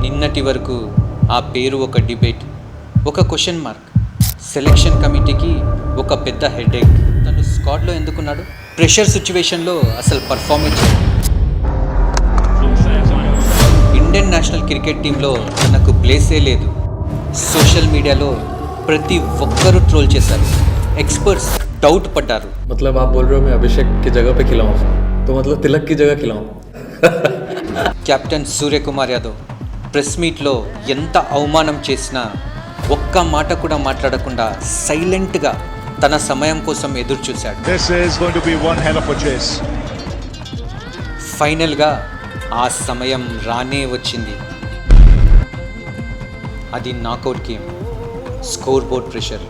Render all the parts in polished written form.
నిన్నటి వరకు ఆ పేరు ఒక డిబేట్, ఒక క్వశ్చన్ మార్క్. సెలెక్షన్ కమిటీకి ఒక పెద్ద హెడేక్. తను స్క్వాడ్లో ఎందుకున్నాడు? ప్రెషర్ సిచ్యువేషన్లో అసలు పర్ఫార్మెన్స్. ఇండియన్ నేషనల్ క్రికెట్ టీంలో తనకు ప్లేసే లేదు. సోషల్ మీడియాలో ప్రతి ఒక్కరూ ట్రోల్ చేశారు. एक्सपर्ट्स डाउट पड्डारू. मतलब आप बोल रहे हो मैं अभिषेक की जगह पे खिलाऊं, तो मतलब तिलक की जगह खिलाऊं. కెప్టెన్ సూర్యకుమార్ యాదవ్ ప్రెస్ మీట్లో ఎంత అవమానం చేసినా ఒక్క మాట కూడా మాట్లాడకుండా సైలెంట్గా తన సమయం కోసం ఎదురు చూశాడు. ఫైనల్గా ఆ సమయం రానే వచ్చింది. అది knockout game, score board pressure,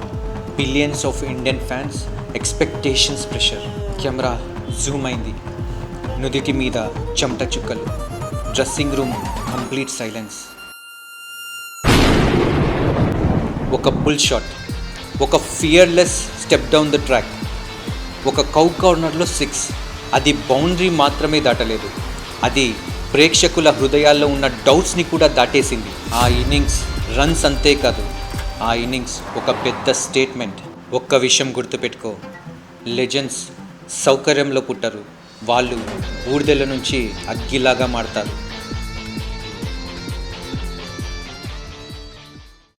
billions of Indian fans expectations pressure. Camera Zoom అయింది, నుదిటి మీద చెమట చుక్కలు, డ్రెస్సింగ్ రూమ్ కంప్లీట్ సైలెన్స్. ఒక పుల్ షాట్, ఒక fearless step down the track, ఒక కౌ కార్నర్లో 6. అది బౌండరీ మాత్రమే దాటలేదు, అది ప్రేక్షకుల హృదయాల్లో ఉన్న డౌట్స్ని కూడా దాటేసింది. ఆ ఇన్నింగ్స్ రన్స్ అంతే కాదు, ఆ ఇన్నింగ్స్ ఒక పెద్ద స్టేట్మెంట్. ఒక్క విషయం గుర్తుపెట్టుకో, లెజెండ్స్ సౌకర్యంలో పుట్టరు, వాళ్ళు బూడిదెల నుంచి అగ్గిలాగా మారతారు.